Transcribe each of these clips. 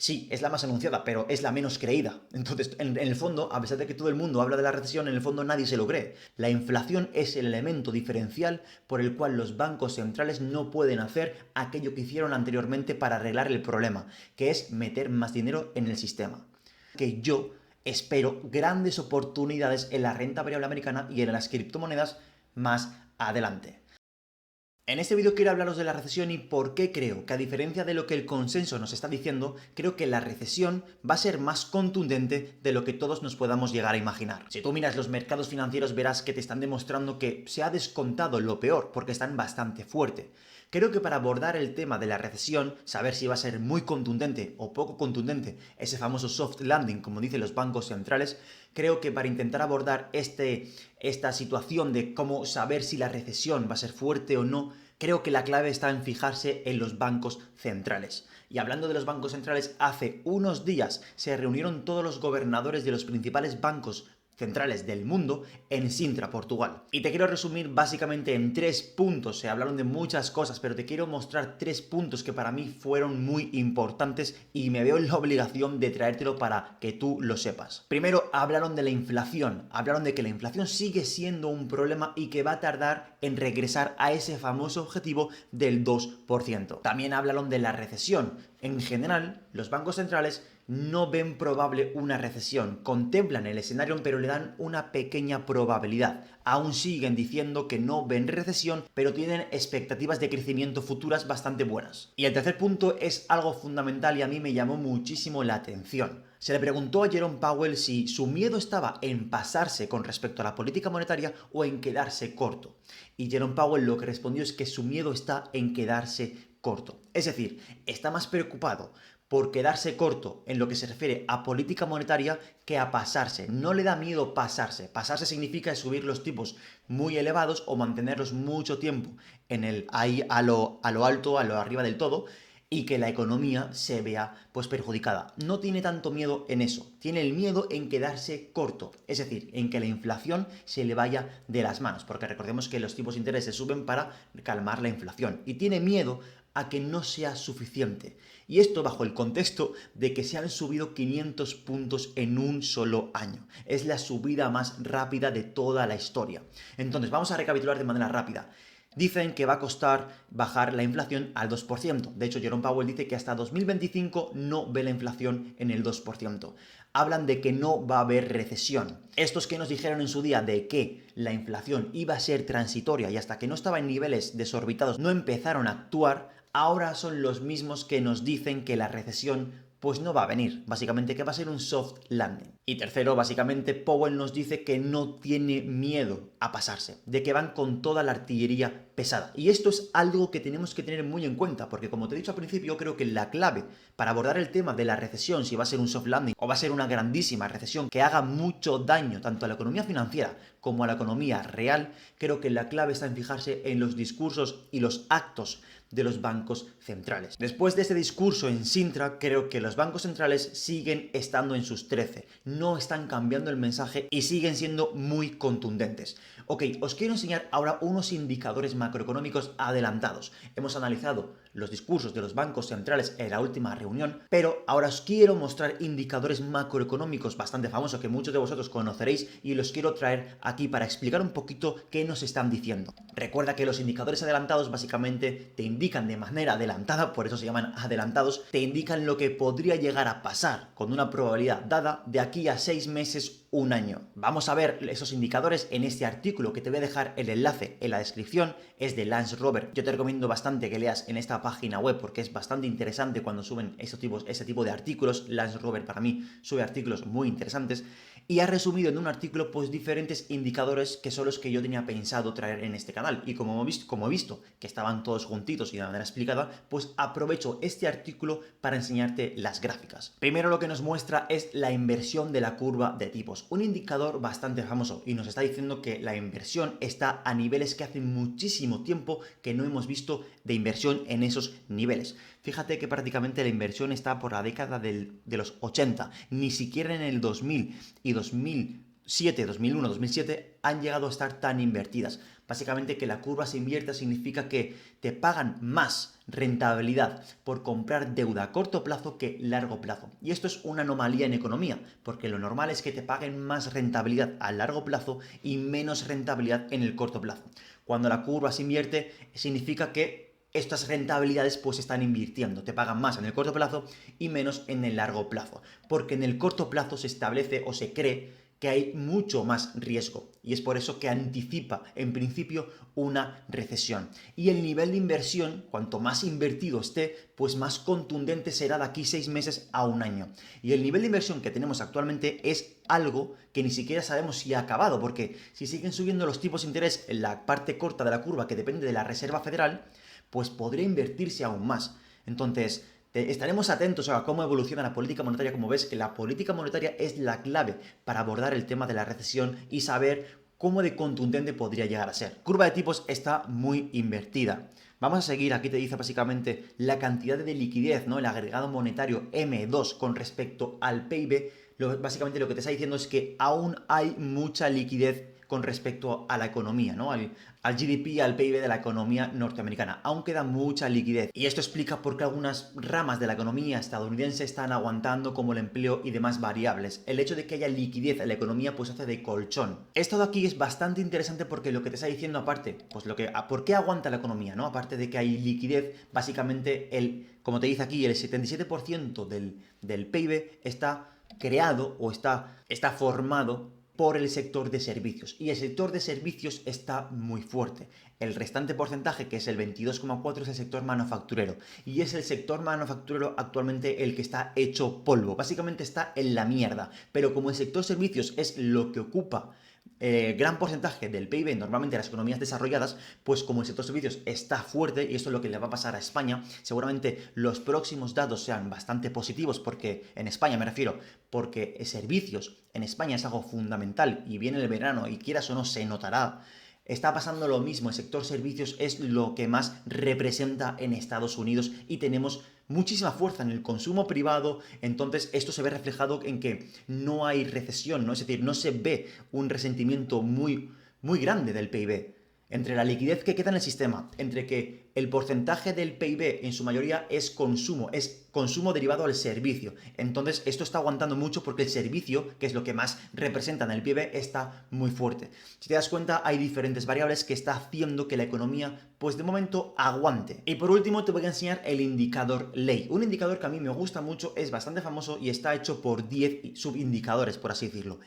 Sí, es la más anunciada, pero es la menos creída. Entonces, en el fondo, a pesar de que todo el mundo habla de la recesión, en el fondo nadie se lo cree. La inflación es el elemento diferencial por el cual los bancos centrales no pueden hacer aquello que hicieron anteriormente para arreglar el problema, que es meter más dinero en el sistema. Que yo espero grandes oportunidades en la renta variable americana y en las criptomonedas más adelante. En este vídeo quiero hablaros de la recesión y por qué creo que, a diferencia de lo que el consenso nos está diciendo, creo que la recesión va a ser más contundente de lo que todos nos podamos llegar a imaginar. Si tú miras los mercados financieros verás que te están demostrando que se ha descontado lo peor porque están bastante fuerte. Creo que para abordar el tema de la recesión, saber si va a ser muy contundente o poco contundente, ese famoso soft landing, como dicen los bancos centrales, creo que para intentar abordar esta situación de cómo saber si la recesión va a ser fuerte o no, creo que la clave está en fijarse en los bancos centrales. Y hablando de los bancos centrales, hace unos días se reunieron todos los gobernadores de los principales bancos centrales del mundo en Sintra, Portugal. Y te quiero resumir básicamente en 3 puntos. Se hablaron de muchas cosas, pero te quiero mostrar 3 puntos que para mí fueron muy importantes y me veo en la obligación de traértelo para que tú lo sepas. Primero, hablaron de la inflación. Hablaron de que la inflación sigue siendo un problema y que va a tardar en regresar a ese famoso objetivo del 2%. También hablaron de la recesión. En general, los bancos centrales no ven probable una recesión, contemplan el escenario pero le dan una pequeña probabilidad. Aún siguen diciendo que no ven recesión, pero tienen expectativas de crecimiento futuras bastante buenas. Y el tercer punto es algo fundamental y a mí me llamó muchísimo la atención. Se le preguntó a Jerome Powell si su miedo estaba en pasarse con respecto a la política monetaria o en quedarse corto. Y Jerome Powell lo que respondió es que su miedo está en quedarse corto. Es decir, está más preocupado por quedarse corto en lo que se refiere a política monetaria que a pasarse. No le da miedo pasarse. Pasarse significa subir los tipos muy elevados o mantenerlos mucho tiempo en ahí a lo alto, a lo arriba del todo, y que la economía se vea pues perjudicada. No tiene tanto miedo en eso, tiene el miedo en quedarse corto, es decir, en que la inflación se le vaya de las manos, porque recordemos que los tipos de interés se suben para calmar la inflación, y tiene miedo a que no sea suficiente. Y esto bajo el contexto de que se han subido 500 puntos en un solo año. Es la subida más rápida de toda la historia. Entonces, vamos a recapitular de manera rápida. Dicen que va a costar bajar la inflación al 2%. De hecho, Jerome Powell dice que hasta 2025 no ve la inflación en el 2%. Hablan de que no va a haber recesión. Estos que nos dijeron en su día de que la inflación iba a ser transitoria y hasta que no estaba en niveles desorbitados no empezaron a actuar, ahora son los mismos que nos dicen que la recesión pues no va a venir, básicamente que va a ser un soft landing. Y tercero, básicamente Powell nos dice que no tiene miedo a pasarse, de que van con toda la artillería pesada. Y esto es algo que tenemos que tener muy en cuenta, porque como te he dicho al principio, creo que la clave para abordar el tema de la recesión, si va a ser un soft landing o va a ser una grandísima recesión que haga mucho daño tanto a la economía financiera como a la economía real, creo que la clave está en fijarse en los discursos y los actos de los bancos centrales. Después de este discurso en Sintra, creo que los bancos centrales siguen estando en sus 13, no están cambiando el mensaje y siguen siendo muy contundentes. Ok, os quiero enseñar ahora unos indicadores macroeconómicos adelantados. Hemos analizado los discursos de los bancos centrales en la última reunión, pero ahora os quiero mostrar indicadores macroeconómicos bastante famosos que muchos de vosotros conoceréis y los quiero traer aquí para explicar un poquito qué nos están diciendo. Recuerda que los indicadores adelantados básicamente te indican de manera adelantada, por eso se llaman adelantados, te indican lo que podría llegar a pasar con una probabilidad dada de aquí a 6 meses, un año. Vamos a ver esos indicadores en este artículo que te voy a dejar el enlace en la descripción, es de Lance Rober. Yo te recomiendo bastante que leas en esta página web porque es bastante interesante cuando suben ese tipo de artículos. Lance Rober para mí sube artículos muy interesantes y ha resumido en un artículo pues diferentes indicadores que son los que yo tenía pensado traer en este canal. Y como he visto que estaban todos juntitos y de manera explicada, pues aprovecho este artículo para enseñarte las gráficas. Primero lo que nos muestra es la inversión de la curva de tipos, un indicador bastante famoso y nos está diciendo que la inversión está a niveles que hace muchísimo tiempo que no hemos visto de inversión en esos niveles. Fíjate que prácticamente la inversión está por la década de los 80, ni siquiera en el 2000 y 2007, 2001, 2007 han llegado a estar tan invertidas. Básicamente que la curva se invierta significa que te pagan más rentabilidad por comprar deuda a corto plazo que largo plazo. Y esto es una anomalía en economía, porque lo normal es que te paguen más rentabilidad a largo plazo y menos rentabilidad en el corto plazo. Cuando la curva se invierte, significa que estas rentabilidades pues están invirtiendo, te pagan más en el corto plazo y menos en el largo plazo, porque en el corto plazo se establece o se cree que hay mucho más riesgo y es por eso que anticipa en principio una recesión. Y el nivel de inversión, cuanto más invertido esté, pues más contundente será de aquí 6 meses a un año. Y el nivel de inversión que tenemos actualmente es algo que ni siquiera sabemos si ha acabado, porque si siguen subiendo los tipos de interés en la parte corta de la curva que depende de la Reserva Federal, pues podría invertirse aún más. Entonces, estaremos atentos a cómo evoluciona la política monetaria. Como ves, que la política monetaria es la clave para abordar el tema de la recesión y saber cómo de contundente podría llegar a ser. Curva de tipos está muy invertida. Vamos a seguir, aquí te dice básicamente la cantidad de liquidez, ¿no? El agregado monetario M2 con respecto al PIB. Básicamente lo que te está diciendo es que aún hay mucha liquidez con respecto a la economía, ¿no? Al GDP, al PIB de la economía norteamericana. Aún queda mucha liquidez. Y esto explica por qué algunas ramas de la economía estadounidense están aguantando, como el empleo y demás variables. El hecho de que haya liquidez en la economía pues hace de colchón. Esto de aquí es bastante interesante porque lo que te está diciendo aparte, pues ¿por qué aguanta la economía, ¿no? Aparte de que hay liquidez, básicamente como te dice aquí, el 77% del PIB está creado o está formado por el sector de servicios. Y el sector de servicios está muy fuerte. El restante porcentaje, que es el 22,4%, es el sector manufacturero. Y es el sector manufacturero actualmente el que está hecho polvo. Básicamente está en la mierda. Pero como el sector servicios es lo que ocupa gran porcentaje del PIB, normalmente en las economías desarrolladas, pues como el sector servicios está fuerte, y esto es lo que le va a pasar a España, seguramente los próximos datos sean bastante positivos, porque en España me refiero, porque servicios en España es algo fundamental y viene el verano y quieras o no se notará. Está pasando lo mismo, el sector servicios es lo que más representa en Estados Unidos y tenemos muchísima fuerza en el consumo privado, entonces esto se ve reflejado en que no hay recesión, ¿no? Es decir, no se ve un resentimiento muy, muy grande del PIB. Entre la liquidez que queda en el sistema, entre que el porcentaje del PIB en su mayoría es consumo derivado al servicio. Entonces esto está aguantando mucho porque el servicio, que es lo que más representa en el PIB, está muy fuerte. Si te das cuenta, hay diferentes variables que está haciendo que la economía, pues de momento, aguante. Y por último te voy a enseñar el indicador ley. Un indicador que a mí me gusta mucho, es bastante famoso y está hecho por 10 subindicadores, por así decirlo.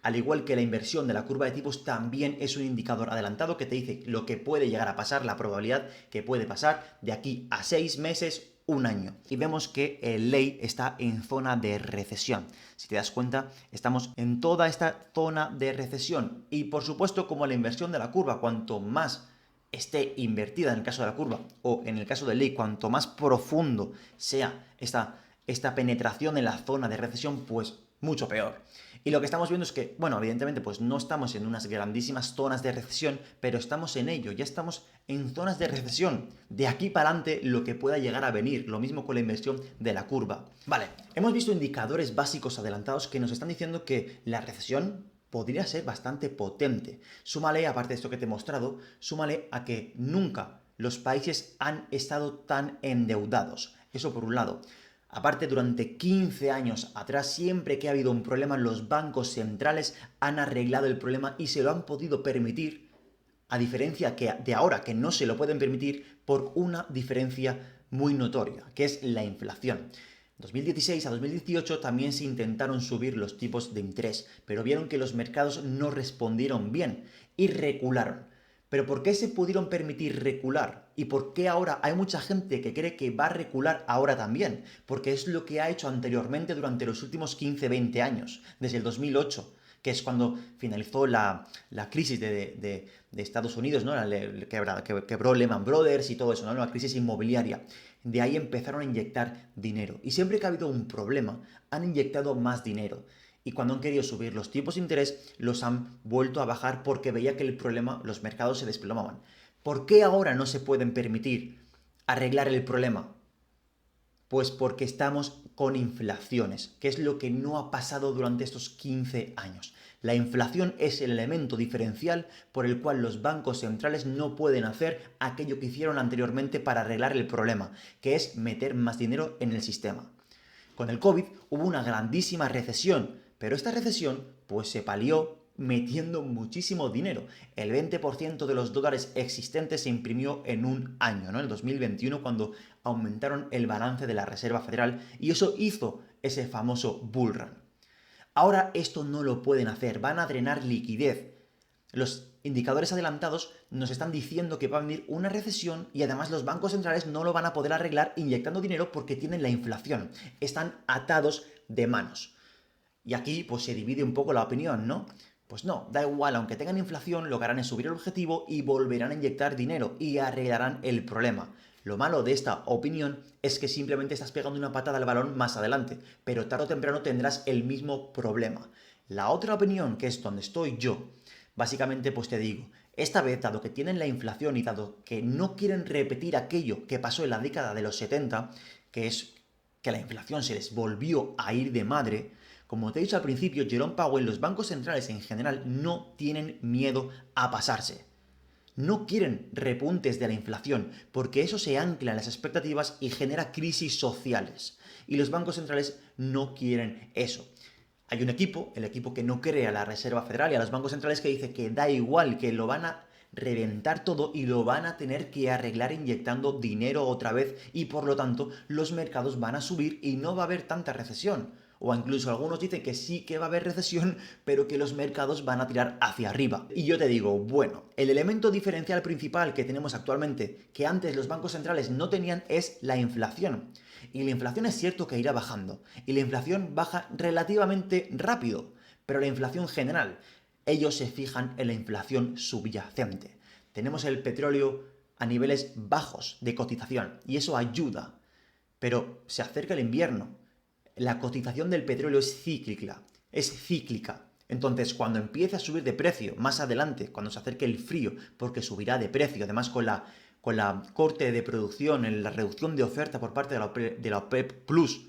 Al igual que la inversión de la curva de tipos, también es un indicador adelantado que te dice lo que puede llegar a pasar, la probabilidad que puede pasar de aquí a 6 meses, un año. Y vemos que el ley está en zona de recesión. Si te das cuenta, estamos en toda esta zona de recesión. Y por supuesto, como la inversión de la curva, cuanto más esté invertida en el caso de la curva o en el caso del ley, cuanto más profundo sea esta penetración en la zona de recesión, pues mucho peor. Y lo que estamos viendo es que, bueno, evidentemente pues no estamos en unas grandísimas zonas de recesión, pero estamos en ello, ya estamos en zonas de recesión. De aquí para adelante lo que pueda llegar a venir, lo mismo con la inversión de la curva. Vale, hemos visto indicadores básicos adelantados que nos están diciendo que la recesión podría ser bastante potente. Súmale, aparte de esto que te he mostrado, súmale a que nunca los países han estado tan endeudados. Eso por un lado. Aparte, durante 15 años atrás, siempre que ha habido un problema, los bancos centrales han arreglado el problema y se lo han podido permitir, a diferencia de ahora, que no se lo pueden permitir por una diferencia muy notoria, que es la inflación. 2016 a 2018 también se intentaron subir los tipos de interés, pero vieron que los mercados no respondieron bien y recularon. Pero ¿por qué se pudieron permitir recular? ¿Y por qué ahora hay mucha gente que cree que va a recular ahora también? Porque es lo que ha hecho anteriormente durante los últimos 15-20 años, desde el 2008, que es cuando finalizó la crisis de Estados Unidos, ¿no? Quebró Lehman Brothers y todo eso, ¿no? La crisis inmobiliaria. De ahí empezaron a inyectar dinero. Y siempre que ha habido un problema, han inyectado más dinero. Y cuando han querido subir los tipos de interés, los han vuelto a bajar porque veía que el problema, los mercados se desplomaban. ¿Por qué ahora no se pueden permitir arreglar el problema? Pues porque estamos con inflaciones, que es lo que no ha pasado durante estos 15 años. La inflación es el elemento diferencial por el cual los bancos centrales no pueden hacer aquello que hicieron anteriormente para arreglar el problema, que es meter más dinero en el sistema. Con el COVID hubo una grandísima recesión, pero esta recesión pues se palió metiendo muchísimo dinero. El 20% de los dólares existentes se imprimió en un año, ¿no? En el 2021, cuando aumentaron el balance de la Reserva Federal, y eso hizo ese famoso bull run. Ahora esto no lo pueden hacer, van a drenar liquidez. Los indicadores adelantados nos están diciendo que va a venir una recesión y además los bancos centrales no lo van a poder arreglar inyectando dinero porque tienen la inflación. Están atados de manos. Y aquí pues se divide un poco la opinión, ¿no? Pues no, da igual, aunque tengan inflación, lo que harán es subir el objetivo y volverán a inyectar dinero y arreglarán el problema. Lo malo de esta opinión es que simplemente estás pegando una patada al balón más adelante, pero tarde o temprano tendrás el mismo problema. La otra opinión, que es donde estoy yo, básicamente pues te digo, esta vez, dado que tienen la inflación y dado que no quieren repetir aquello que pasó en la década de los 70, que es que la inflación se les volvió a ir de madre, como te he dicho al principio, Jerome Powell, los bancos centrales en general no tienen miedo a pasarse. No quieren repuntes de la inflación, porque eso se ancla en las expectativas y genera crisis sociales. Y los bancos centrales no quieren eso. Hay un equipo, el equipo que no cree a la Reserva Federal y a los bancos centrales, que dice que da igual, que lo van a reventar todo y lo van a tener que arreglar inyectando dinero otra vez, y por lo tanto los mercados van a subir y no va a haber tanta recesión. O incluso algunos dicen que sí que va a haber recesión, pero que los mercados van a tirar hacia arriba. Y yo te digo, bueno, el elemento diferencial principal que tenemos actualmente, que antes los bancos centrales no tenían, es la inflación. Y la inflación es cierto que irá bajando. Y la inflación baja relativamente rápido. Pero la inflación general, ellos se fijan en la inflación subyacente. Tenemos el petróleo a niveles bajos de cotización y eso ayuda. Pero se acerca el invierno. La cotización del petróleo es cíclica. Entonces, cuando empiece a subir de precio más adelante, cuando se acerque el frío, porque subirá de precio, además con la corte de producción, en la reducción de oferta por parte de la OPEP Plus,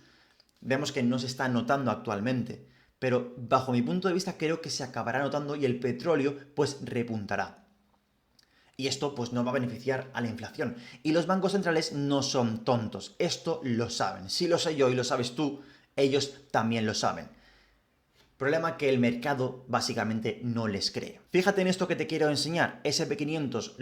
vemos que no se está notando actualmente. Pero bajo mi punto de vista creo que se acabará notando y el petróleo pues repuntará. Y esto pues no va a beneficiar a la inflación. Y los bancos centrales no son tontos, esto lo saben. Si lo sé yo y lo sabes tú, ellos también lo saben. Problema que el mercado básicamente no les cree. Fíjate en esto que te quiero enseñar. SP500,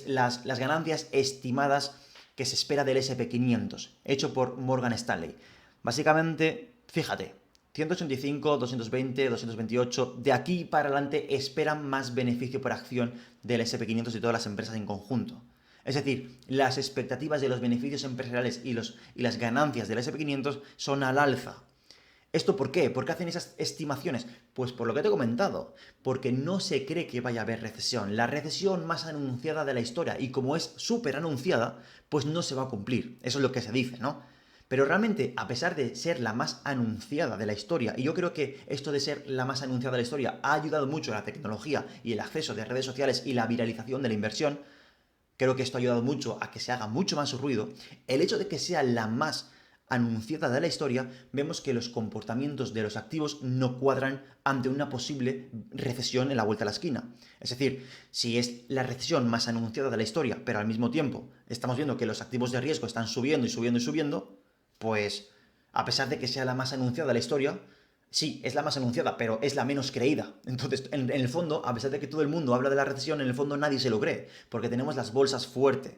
las ganancias estimadas que se espera del SP500, hecho por Morgan Stanley. Básicamente, fíjate, 185, 220, 228, de aquí para adelante esperan más beneficio por acción del SP500 y todas las empresas en conjunto. Es decir, las expectativas de los beneficios empresariales y las ganancias del SP500 son al alza. ¿Esto por qué? ¿Por qué hacen esas estimaciones? Pues por lo que te he comentado, porque no se cree que vaya a haber recesión. La recesión más anunciada de la historia, y como es súper anunciada, pues no se va a cumplir. Eso es lo que se dice, ¿no? Pero realmente, a pesar de ser la más anunciada de la historia, y yo creo que esto de ser la más anunciada de la historia ha ayudado mucho a la tecnología y el acceso de redes sociales y la viralización de la inversión, creo que esto ha ayudado mucho a que se haga mucho más ruido. El hecho de que sea la más anunciada de la historia, vemos que los comportamientos de los activos no cuadran ante una posible recesión en la vuelta a la esquina. Es decir, si es la recesión más anunciada de la historia, pero al mismo tiempo estamos viendo que los activos de riesgo están subiendo y subiendo y subiendo, pues a pesar de que sea la más anunciada de la historia, sí, es la más anunciada, pero es la menos creída. Entonces, en el fondo, a pesar de que todo el mundo habla de la recesión, en el fondo nadie se lo cree, porque tenemos las bolsas fuertes.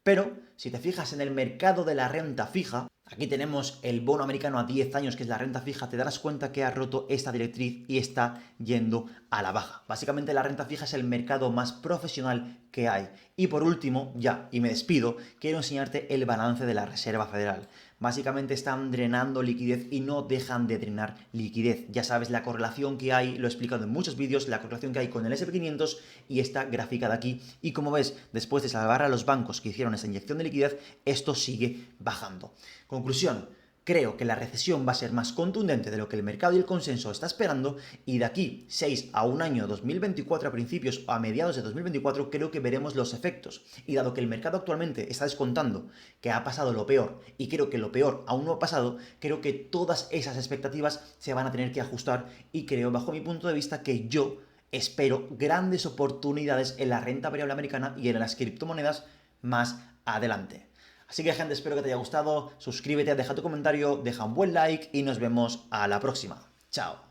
Pero, si te fijas en el mercado de la renta fija, aquí tenemos el bono americano a 10 años, que es la renta fija, te darás cuenta que ha roto esta directriz y está yendo a la baja. Básicamente la renta fija es el mercado más profesional que hay. Y por último, ya, y me despido, quiero enseñarte el balance de la Reserva Federal. Básicamente están drenando liquidez y no dejan de drenar liquidez. Ya sabes la correlación que hay, lo he explicado en muchos vídeos, la correlación que hay con el SP500 y esta gráfica de aquí. Y como ves, después de salvar a los bancos que hicieron esa inyección de liquidez, esto sigue bajando. Conclusión, creo que la recesión va a ser más contundente de lo que el mercado y el consenso está esperando, y de aquí 6 a un año 2024, a principios o a mediados de 2024, creo que veremos los efectos. Y dado que el mercado actualmente está descontando que ha pasado lo peor, y creo que lo peor aún no ha pasado, creo que todas esas expectativas se van a tener que ajustar, y creo, bajo mi punto de vista, que yo espero grandes oportunidades en la renta variable americana y en las criptomonedas más adelante. Así que, gente, espero que te haya gustado. Suscríbete, deja tu comentario, deja un buen like y nos vemos a la próxima. Chao.